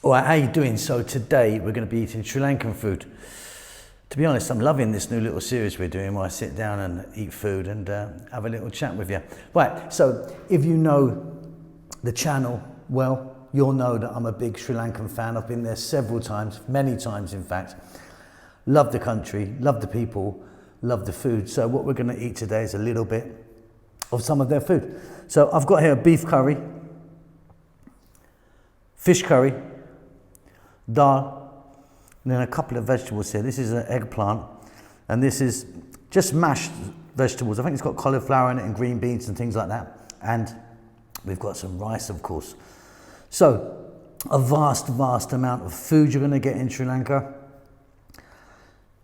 All right, how you doing? So today we're going to be eating Sri Lankan food. To be honest, I'm loving this new little series we're doing where I sit down and eat food and have a little chat with you. Right, so if you know the channel well, you'll know that I'm a big Sri Lankan fan. I've been there several times, many times in fact. Love the country, love the people, love the food. So what we're going to eat today is a little bit of some of their food. So I've got here beef curry, fish curry, dal, and then a couple of vegetables here. This is an eggplant, and this is just mashed vegetables. I think it's got cauliflower in it and green beans and things like that. And we've got some rice, of course. So a vast, vast amount of food you're going to get in Sri Lanka.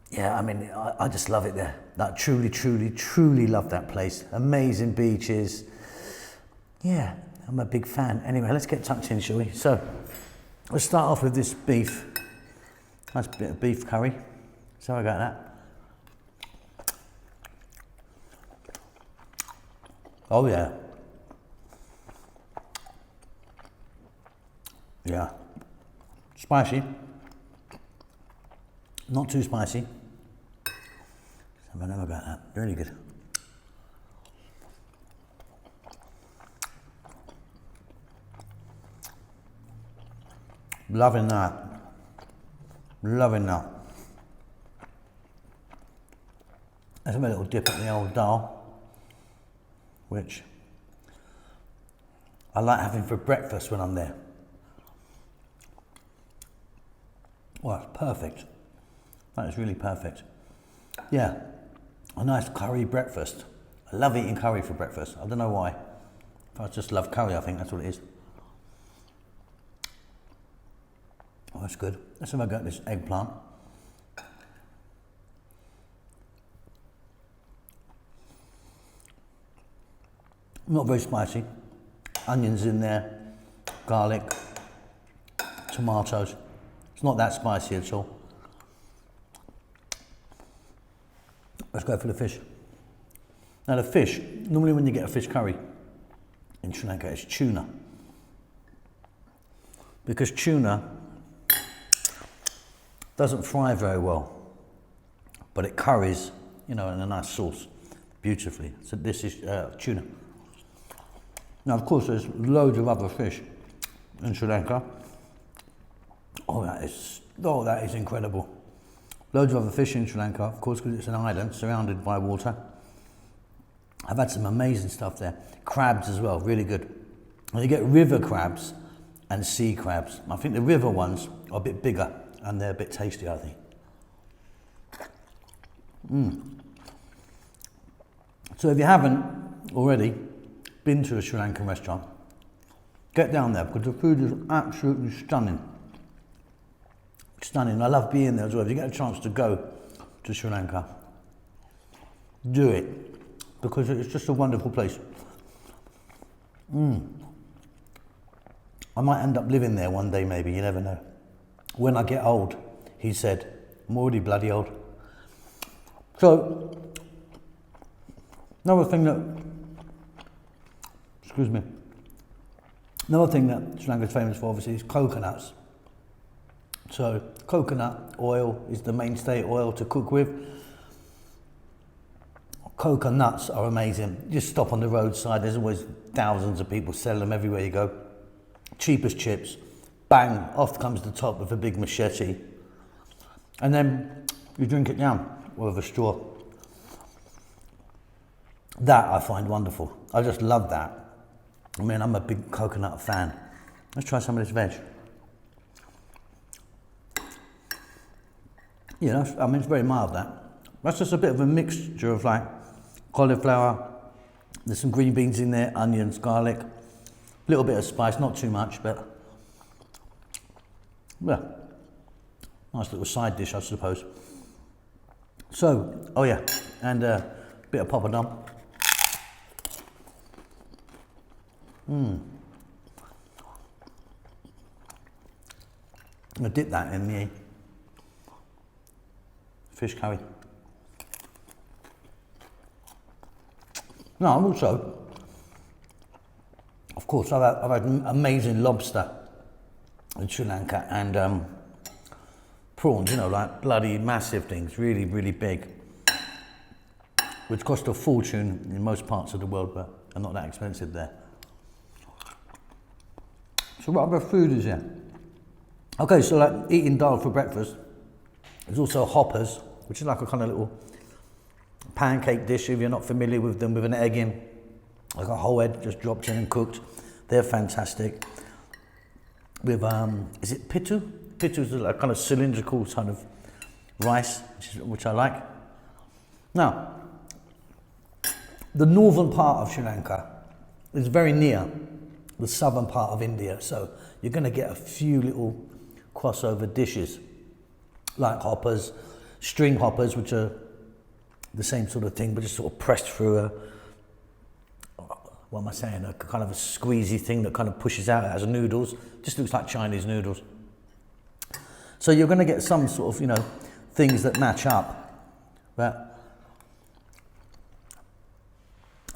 Yeah, I mean, I just love it there. Like, truly, truly, truly love that place. Amazing beaches. Yeah, I'm a big fan. Anyway, let's get tucked in, shall we? So let's start off with this beef. Nice bit of beef curry. So I got that. Oh yeah. Yeah. Spicy. Not too spicy. I've never got that. Really good. Loving that. Loving that. Let's have a little dip at the old dal, which I like having for breakfast when I'm there. Well, it's perfect. That is really perfect. Yeah, a nice curry breakfast. I love eating curry for breakfast. I don't know why. I just love curry, I think that's what it is. Oh, that's good. Let's have a go at this eggplant. Not very spicy. Onions in there, garlic, tomatoes. It's not that spicy at all. Let's go for the fish. Now the fish, normally when you get a fish curry in Sri Lanka, it's tuna. Because tuna doesn't fry very well, but it curries, you know, in a nice sauce beautifully. So this is tuna. Now of course there's loads of other fish in Sri Lanka. Oh, that is incredible. Loads of other fish in Sri Lanka, of course, because it's an island surrounded by water. I've had some amazing stuff there. Crabs as well, really good. And you get river crabs and sea crabs. I think the river ones are a bit bigger and they're a bit tastier, I think. So if you haven't already been to a Sri Lankan restaurant, get down there because the food is absolutely stunning. Stunning. I love being there as well. If you get a chance to go to Sri Lanka, do it because it's just a wonderful place. I might end up living there one day, maybe, you never know. When I get old, he said. I'm already bloody old. So, another thing that Sri Lanka is famous for, obviously, is coconuts. So coconut oil is the mainstay oil to cook with. Coconuts are amazing. Just stop on the roadside, there's always thousands of people selling them everywhere you go. Cheap as chips, bang, off comes the top with a big machete. And then you drink it down with a straw. That I find wonderful. I just love that. I mean, I'm a big coconut fan. Let's try some of this veg. Yeah, I mean, it's very mild, that. That's just a bit of a mixture of like cauliflower, there's some green beans in there, onions, garlic, a little bit of spice, not too much, but yeah, nice little side dish, I suppose. So, oh yeah, and a bit of poppadom. I'm gonna dip that in the fish curry. Now, also, of course, I've had amazing lobster in Sri Lanka, and prawns, you know, like bloody massive things, really, really big, which cost a fortune in most parts of the world, but are not that expensive there. So what other food is there? Okay, so like eating dal for breakfast. There's also hoppers, which is like a kind of little pancake dish, if you're not familiar with them, with an egg in, like a whole egg just dropped in and cooked. They're fantastic. With, is it pitu? Pitu is like kind of cylindrical kind of rice, which I like. Now, the northern part of Sri Lanka is very near the southern part of India, so you're going to get a few little crossover dishes, like hoppers, string hoppers, which are the same sort of thing, but just sort of pressed through a, what am I saying, a kind of a squeezy thing that kind of pushes out as noodles. Just looks like Chinese noodles. So you're going to get some sort of, you know, things that match up, but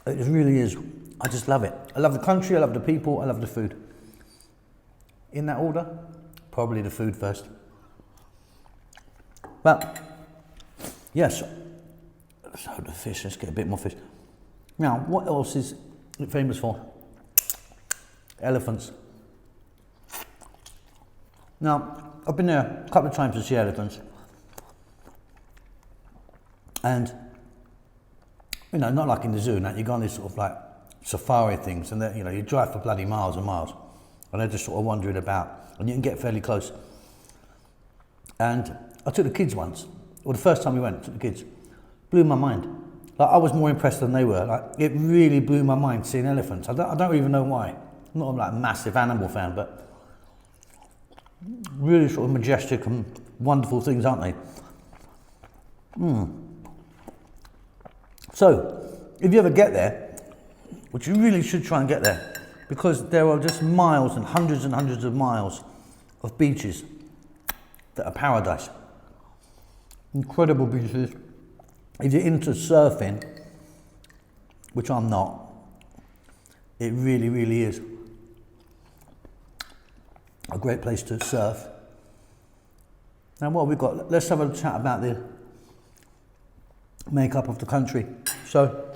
it really is, I just love it. I love the country, I love the people, I love the food. In that order, probably the food first. But, yes, so the fish, let's get a bit more fish. Now, what else is it famous for? Elephants. Now, I've been there a couple of times to see elephants. And, you know, not like in the zoo, now you go on these sort of like safari things, and you know, you drive for bloody miles and miles, and they're just sort of wandering about, and you can get fairly close. And I took the kids once, or the first time we went, I took the kids, blew my mind. Like, I was more impressed than they were. Like, it really blew my mind seeing elephants. I don't even know why. I'm not like a massive animal fan, but really sort of majestic and wonderful things, aren't they? So, if you ever get there, which you really should try and get there, because there are just miles and hundreds of miles of beaches that are paradise. Incredible beaches. If you're into surfing, which I'm not, it really, really is a great place to surf. Now what have we got? Let's have a chat about the makeup of the country. So,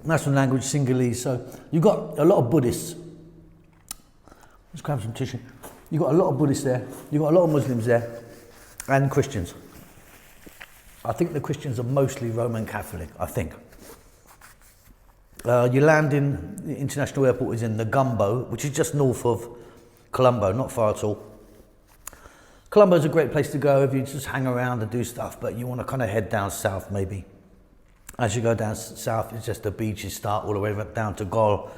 national language, Sinhalese. So, you've got a lot of Buddhists. Let's grab some tissue. You've got a lot of Buddhists there. You've got a lot of Muslims there, and Christians. I think the Christians are mostly Roman Catholic, I think. You land in, the international airport is in Negombo, which is just north of Colombo, not far at all. Colombo is a great place to go if you just hang around and do stuff, but you want to kind of head down south maybe. As you go down south, it's just the beaches start all the way down to Gol.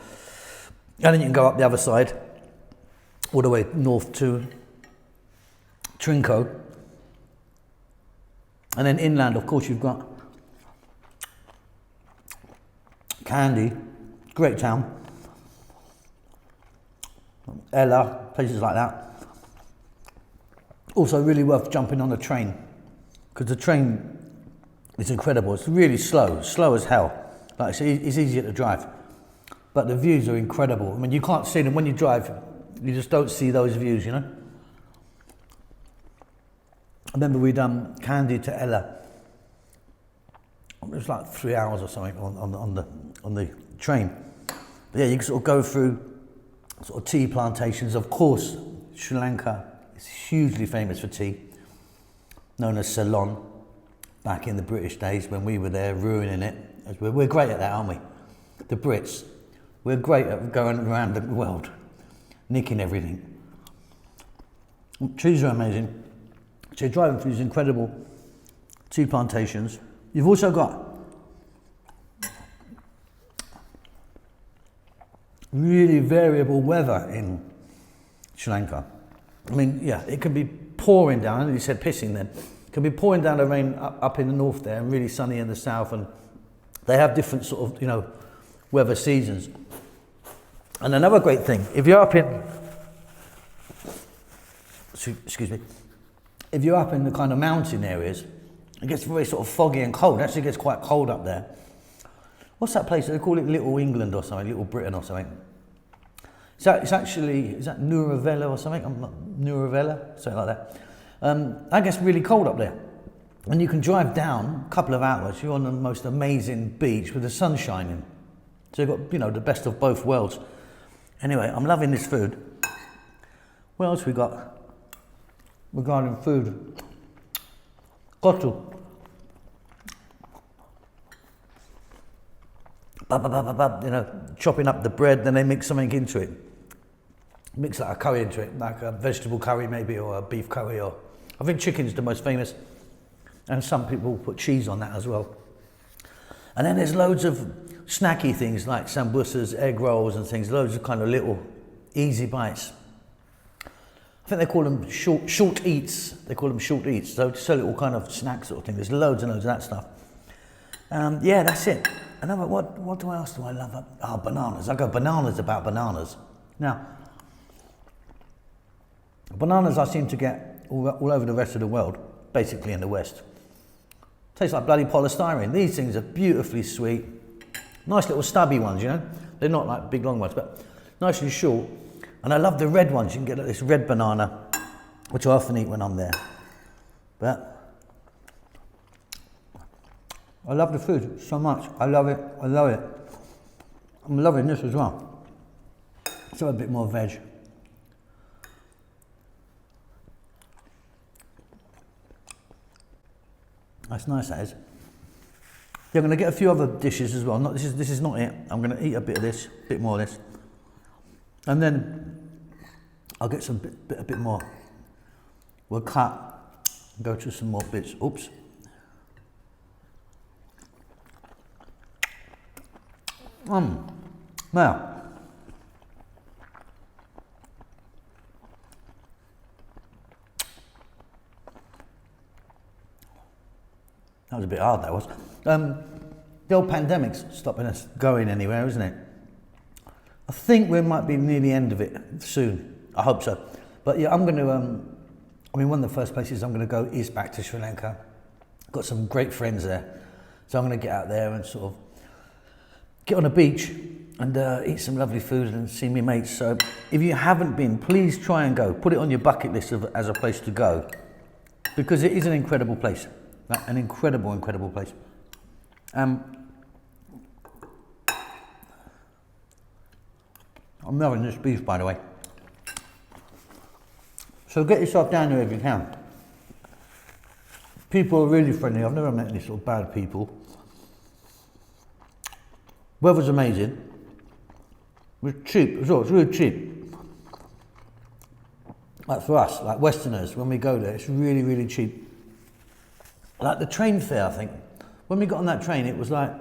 And then you can go up the other side, all the way north to Trinco. And then inland, of course, you've got Kandy, great town. Ella, places like that. Also really worth jumping on a train, because the train is incredible. It's really slow as hell. Like it's easier to drive, but the views are incredible. I mean, you can't see them when you drive. You just don't see those views, you know. I remember we'd done Kandy to Ella. It was like 3 hours or something on the train. But yeah, you can sort of go through sort of tea plantations. Of course, Sri Lanka is hugely famous for tea, known as Ceylon. Back in the British days when we were there, ruining it. We're great at that, aren't we? The Brits, we're great at going around the world, nicking everything. Trees are amazing. So you're driving through these incredible tea plantations. You've also got really variable weather in Sri Lanka. I mean, yeah, it can be pouring down. I know you said pissing then. It can be pouring down the rain up in the north there and really sunny in the south, and they have different sort of, you know, weather seasons. And another great thing, if you're up in, excuse me, if you're up in the kind of mountain areas, it gets very sort of foggy and cold. It actually gets quite cold up there. What's that place? They call it Little England or something, Little Britain or something. It's actually, is that Nuravella or something? I'm not, Nuravella, something like that. That gets really cold up there. And you can drive down a couple of hours, you're on the most amazing beach with the sun shining. So you've got, you know, the best of both worlds. Anyway, I'm loving this food. What else we got regarding food? Kottu. You know, chopping up the bread, then they mix something into it. Mix like a curry into it, like a vegetable curry maybe, or a beef curry, or I think chicken's the most famous. And some people put cheese on that as well. And then there's loads of snacky things like sambusas, egg rolls and things, loads of kind of little easy bites. I think they call them short eats. They call them short eats. So just a little kind of snack sort of thing. There's loads and loads of that stuff. Yeah, that's it. And then what else do I love? Oh, bananas. I go bananas about bananas. Now, bananas I seem to get all over the rest of the world, basically in the West. Tastes like bloody polystyrene. These things are beautifully sweet. Nice little stubby ones, you know. They're not like big long ones, but nice and short. And I love the red ones. You can get like this red banana, which I often eat when I'm there. But I love the food so much. I love it. I love it. I'm loving this as well. So a bit more veg. That's nice, that is. Yeah, I'm going to get a few other dishes as well. This is not it. I'm going to eat a bit of this, a bit more of this. And then I'll get a bit more. We'll cut, go to some more bits. Oops. Now. That was a bit hard, that was. The old pandemic's stopping us going anywhere, isn't it? I think we might be near the end of it soon. I hope so. But yeah, I'm going to, I mean, one of the first places I'm going to go is back to Sri Lanka. I've got some great friends there. So I'm going to get out there and sort of get on a beach and eat some lovely food and see my mates. So if you haven't been, please try and go. Put it on your bucket list as a place to go, because it is an incredible place. An incredible place. I'm loving this beef, by the way. So get yourself down there if you can. People are really friendly. I've never met any sort of bad people. Weather's amazing. It's cheap as well. It's really cheap. Like for us, like Westerners, when we go there, it's really, really cheap. Like the train fare, I think. When we got on that train, it was like,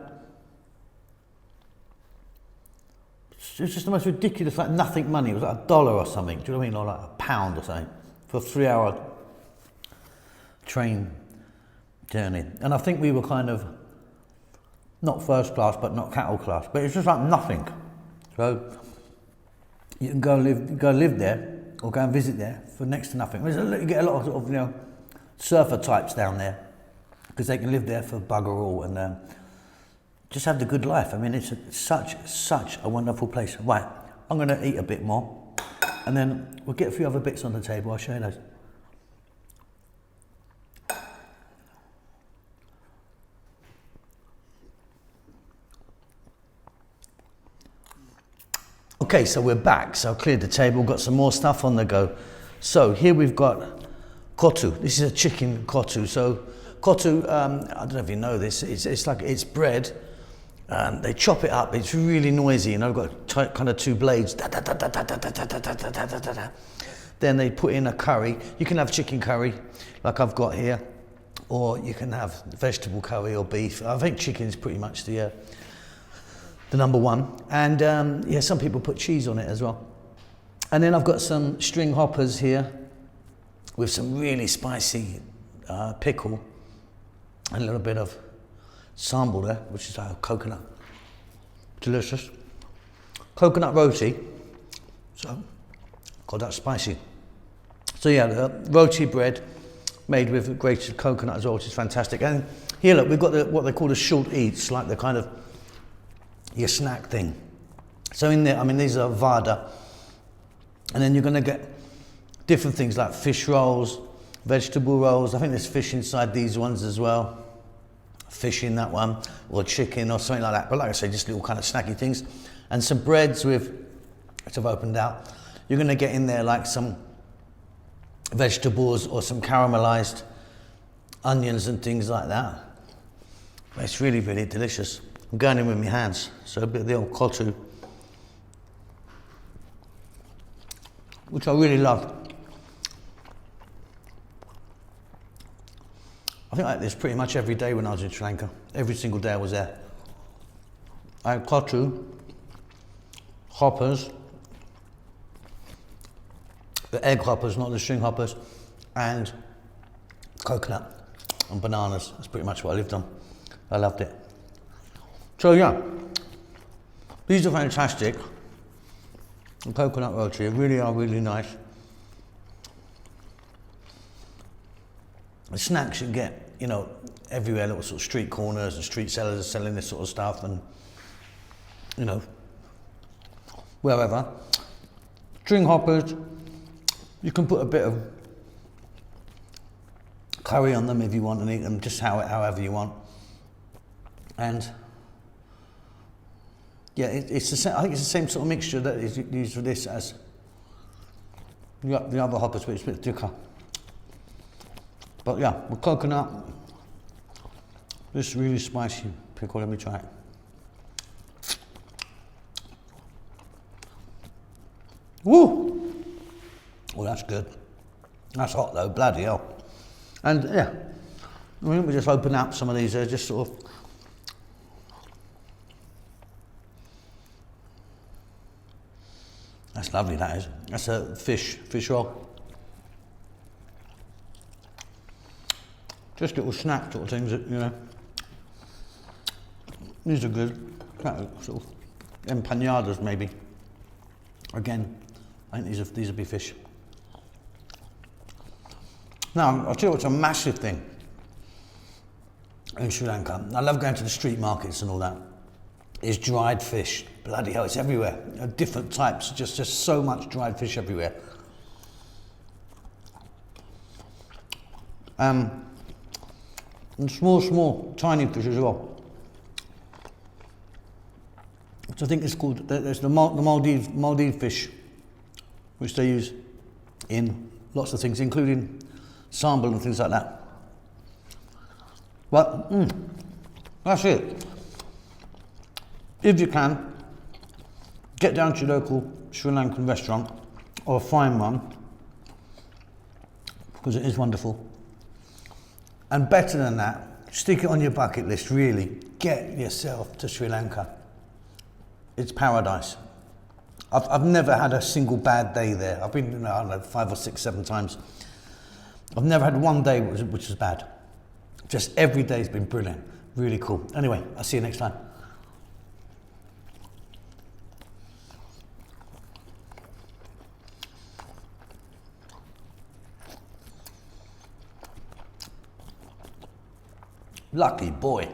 it was just the most ridiculous, like nothing money. It was like $1 or something, do you know what I mean? Or like £1 or something for a 3-hour train journey. And I think we were kind of, not first class, but not cattle class, but it's just like nothing. So you can go live there, or go and visit there for next to nothing. You get a lot of sort of, you know, surfer types down there, because they can live there for bugger all and just have the good life. I mean, it's such a wonderful place. Right, I'm going to eat a bit more, and then we'll get a few other bits on the table. I'll show you those. Okay, so we're back. So I've cleared the table, got some more stuff on the go. So here we've got kottu. This is a chicken kottu. So kottu, I don't know if you know this, it's like, it's bread. They chop it up, it's really noisy, you know, I've got kind of two blades. Then they put in a curry. You can have chicken curry, like I've got here, or you can have vegetable curry or beef. I think chicken is pretty much the number one. And yeah, some people put cheese on it as well. And then I've got some string hoppers here with some really spicy pickle and a little bit of sambal there, which is coconut. Delicious. Coconut roti. So, God, that's spicy. So yeah, the roti bread made with grated coconut as well, which is fantastic. And here, look, we've got what they call the short eats, like the kind of your snack thing. So in there, I mean, these are vada, And then you're going to get different things like fish rolls, vegetable rolls. I think there's fish inside these ones as well. Fish in that one, or chicken or something like that. But like I say, just little kind of snacky things. And some breads which I've opened out. You're going to get in there like some vegetables or some caramelized onions and things like that. But it's really, really delicious. I'm going in with my hands, so a bit of the old Kottu, which I really love. I think I ate this pretty much every day when I was in Sri Lanka. Every single day I was there. I had Kottu, hoppers, the egg hoppers, not the string hoppers, and coconut and bananas. That's pretty much what I lived on. I loved it. So yeah, these are fantastic. The coconut roti really are really nice. The snacks you get, you know, everywhere, little sort of street corners and street sellers are selling this sort of stuff, and you know, wherever. String hoppers, you can put a bit of curry on them if you want and eat them just however you want. And yeah, it's the same, I think it's the same sort of mixture that is used for this as the other hoppers, but it's a bit thicker. But yeah, with coconut, this really spicy pickle, let me try it. Woo! Oh, that's good. That's hot though, bloody hell. And yeah, I mean, we just open up some of these, just sort of. That's lovely, that is. That's a fish roll. Just little snack sort of things that, you know. These are good. Kind of sort of empanadas maybe. Again, I think these will be fish. Now, I'll tell you what's a massive thing in Sri Lanka. I love going to the street markets and all that. Is dried fish. Bloody hell, it's everywhere. Different types, just so much dried fish everywhere. And small, tiny fish as well. Which I think is called, there's the Maldive fish, which they use in lots of things, including sambal and things like that. But, that's it. If you can, get down to your local Sri Lankan restaurant, or a fine one, because it is wonderful. And better than that, stick it on your bucket list, really. Get yourself to Sri Lanka. It's paradise. I've never had a single bad day there. I've been, I don't know, 5 or 6, 7 times. I've never had one day which was bad. Just every day's been brilliant. Really cool. Anyway, I'll see you next time. Lucky boy.